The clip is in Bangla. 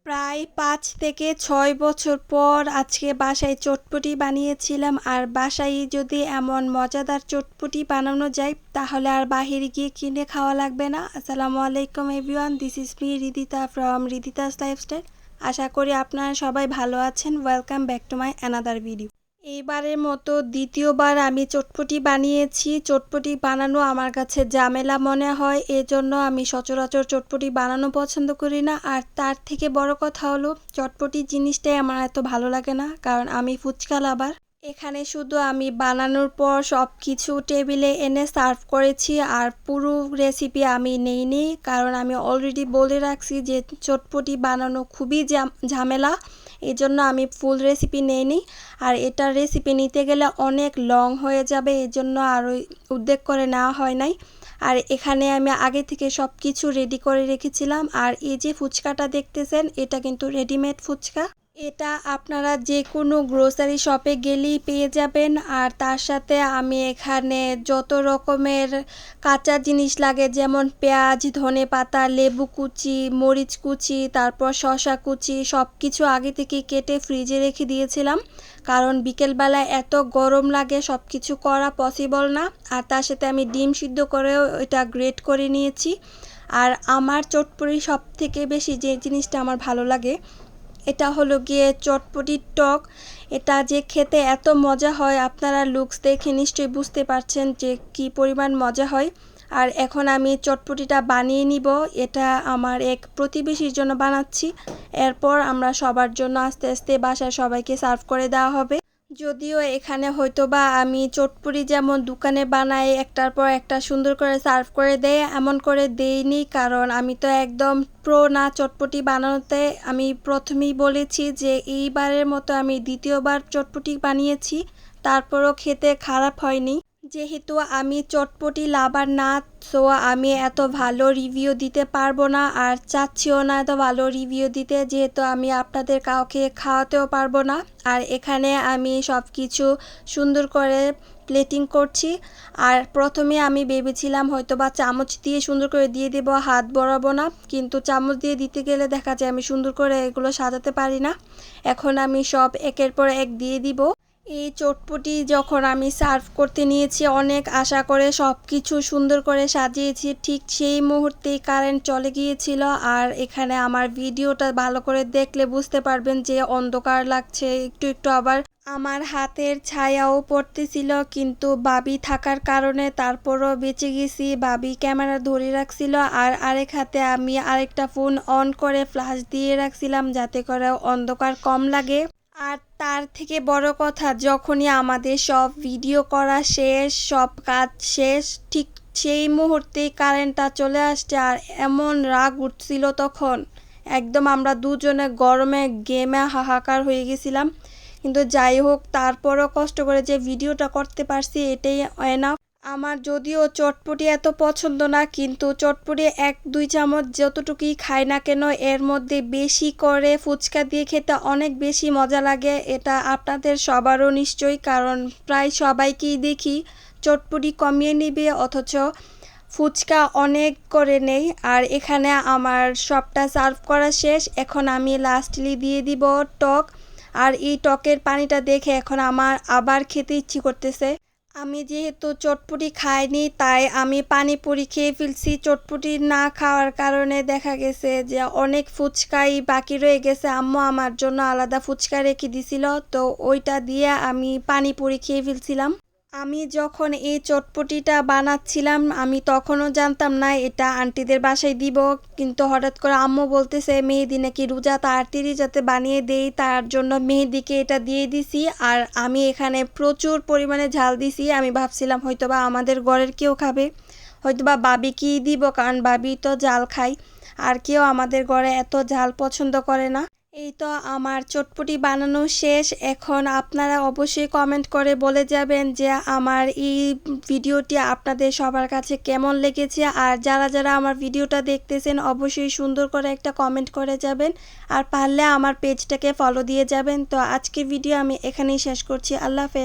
প্রায় ৫ থেকে ৬ বছর পর আজকে বাসায় চটপটি বানিয়েছিলাম। আর বাসায় যদি এমন মজাদার চটপটি বানানো যায় তাহলে আর বাহিরে গিয়ে কিনে খাওয়া লাগবে না। আসসালামু আলাইকুম everyone, this is me Ridita from Ridita's lifestyle. আশা করি আপনারা সবাই ভালো আছেন। Welcome back to my another video. এইবারের মতো দ্বিতীয়বার আমি চটপটি বানিয়েছি। চটপটি বানানো আমার কাছে ঝামেলা মনে হয়, এজন্য আমি সচরাচর চটপটি বানানো পছন্দ করি না। আর তার থেকে বড় কথা হলো চটপটি জিনিসটাই আমার এত ভালো লাগে না, কারণ আমি ফুচকা লাভার। এখানে শুধু আমি বানানোর পর সব কিছু টেবিলে এনে সার্ভ করেছি, আর পুরো রেসিপি আমি নেইনি, কারণ আমি অলরেডি বলে রাখছি যে চটপটি বানানো খুবই ঝামেলা। এই জন্য আমি ফুল রেসিপি নেইনি, আর এটার রেসিপি নিতে গেলে অনেক লং হয়ে যাবে, এই জন্য আরও উদ্যোগ করে নেওয়া হয় নাই। আর এখানে আমি আগে থেকে সব কিছু রেডি করে রেখেছিলাম। আর এই যে ফুচকাটা দেখতেছেন, এটা কিন্তু রেডিমেড ফুচকা। এটা আপনারা যে কোনো গ্রোসারি শপে গেলেই পেয়ে যাবেন। আর তার সাথে আমি এখানে যত রকমের কাঁচা জিনিস লাগে, যেমন পেঁয়াজ, ধনেপাতা, লেবু কুচি, মরিচ কুচি, তারপর শসা কুচি, সব কিছু আগে থেকে কেটে ফ্রিজে রেখে দিয়েছিলাম, কারণ বিকেলবেলায় এত গরম লাগে সব কিছু করা পসিবল না। আর তার সাথে আমি ডিম সিদ্ধ করেও এটা গ্রেট করে নিয়েছি। আর আমার চটপটি সব থেকে বেশি যে জিনিসটা আমার ভালো লাগে এটা হলো গিয়ে চটপটির টক। এটা যে খেতে এত মজা হয়, আপনারা লুকস দেখে নিশ্চয়ই বুঝতে পারছেন যে কি পরিমাণ মজা হয়। আর এখন আমি চটপটিটা বানিয়ে নিব। এটা আমার এক প্রতিবেশীর জন্য বানাচ্ছি, এরপর আমরা সবার জন্য আস্তে আস্তে বাসায় সবাইকে সার্ভ করে দেওয়া হবে। যদিও এখানে হয়তোবা আমি চটপটি যেমন দোকানে বানাই একটার পর একটা সুন্দর করে সার্ভ করে দেয়, এমন করে দেইনি, কারণ আমি তো একদম প্রো না চটপটি বানানোতে। আমি প্রথমেই বলেছি যে এইবারের মতো আমি দ্বিতীয়বার চটপটি বানিয়েছি, তারপরও খেতে খারাপ হয়নি। যেহেতু আমি চটপটি লাভার না, সো আমি এত ভালো রিভিউ দিতে পারবো না, আর চাচ্ছিও না এত ভালো রিভিউ দিতে, যেহেতু আমি আপনাদের কাউকে খাওয়াতেও পারবো না। আর এখানে আমি সব কিছু সুন্দর করে প্লেটিং করছি। আর প্রথমে আমি ভেবেছিলাম হয়তোবা চামচ দিয়ে সুন্দর করে দিয়ে দেবো, হাত বরাবো না, কিন্তু চামচ দিয়ে দিতে গেলে দেখা যায় আমি সুন্দর করে এগুলো সাজাতে পারি না। এখন আমি সব একের পর এক দিয়ে দিব। এই চটপটি যখন আমি সার্ভ করতে নিয়েছি, অনেক আশা করে সব কিছু সুন্দর করে সাজিয়েছি, ঠিক সেই মুহূর্তেই কারেন্ট চলে গিয়েছিল। আর এখানে আমার ভিডিওটা ভালো করে দেখলে বুঝতে পারবেন যে অন্ধকার লাগছে একটু একটু, আবার আমার হাতের ছায়াও পড়তেছিল, কিন্তু বাবি থাকার কারণে তারপরও বেঁচে গেছি। বাবি ক্যামেরা ধরে রাখছিল, আর আরেক হাতে আমি আরেকটা ফোন অন করে ফ্ল্যাশ দিয়ে রাখছিলাম, যাতে করে অন্ধকার কম লাগে। আর তার থেকে বড় কথা, যখনই আমাদের সব ভিডিও করা শেষ, সব কাজ শেষ, ঠিক সেই মুহূর্তেই কারেন্টটা চলে আসছে। আর এমন রাগ উঠছিল তখন, একদম আমরা দুজনে গরমে গেমে হাহাকার হয়ে গেছিলাম। কিন্তু যাই হোক, তারপরও কষ্ট করে যে ভিডিওটা করতে পারছি, এটাই এনাফ। আমার যদিও চটপটি এত পছন্দ না, কিন্তু চটপটি ১-২ চামচ যতটুকুই খাই না কেন, এর মধ্যে বেশি করে ফুচকা দিয়ে খেতে অনেক বেশি মজা লাগে। এটা আপনাদের সবারও নিশ্চয়ই, কারণ প্রায় সবাইকেই দেখি চটপটি কমিয়ে নেবে অথচ ফুচকা অনেক করে নেই। আর এখানে আমার সবটা সার্ভ করা শেষ, এখন আমি লাস্টলি দিয়ে দিব টক। আর এই টকের পানিটা দেখে এখন আমার আবার খেতে ইচ্ছে করতেছে। আমি যেহেতু চটপটি খাইনি, তাই আমি পানিপুরি খেয়ে ফেলছি। চটপটি না খাওয়ার কারণে দেখা গেছে যে অনেক ফুচকাই বাকি রয়ে গেছে। আম্মু আমার জন্য আলাদা ফুচকা রেখে দিছিল, তো ওইটা দিয়ে আমি পানিপুরি খেয়ে ফেলছিলাম। আমি যখন এই চটপটিটা বানাচ্ছিলাম, আমি তখনও জানতাম না এটা আন্টিদের বাসায় দিব, কিন্তু হঠাৎ করে আম্মু বলতেছে মেহেদি নাকি রোজা, তাড়াতাড়ি যাতে বানিয়ে দেই, তার জন্য মেহেদিকে এটা দিয়ে দিছি। আর আমি এখানে প্রচুর পরিমাণে ঝাল দিছি। আমি ভাবছিলাম হয়তোবা আমাদের ঘরের কেউ খাবে, হয়তোবা বাবিকেই দিব, কারণ বাবি তো ঝাল খায়, আর কেউ আমাদের ঘরে এত ঝাল পছন্দ করে না। এই তো আমার চটপটি বানানো শেষ। এখন আপনারা অবশ্যই কমেন্ট করে বলে যাবেন যে আমার এই ভিডিওটি আপনাদের সবার কাছে কেমন লেগেছে। আর যারা যারা আমার ভিডিওটা দেখতেছেন অবশ্যই সুন্দর করে একটা কমেন্ট করে যাবেন, আর পারলে আমার পেজটাকে ফলো দিয়ে যাবেন। তো আজকের ভিডিও আমি এখানেই শেষ করছি। আল্লাহ হাফেজ।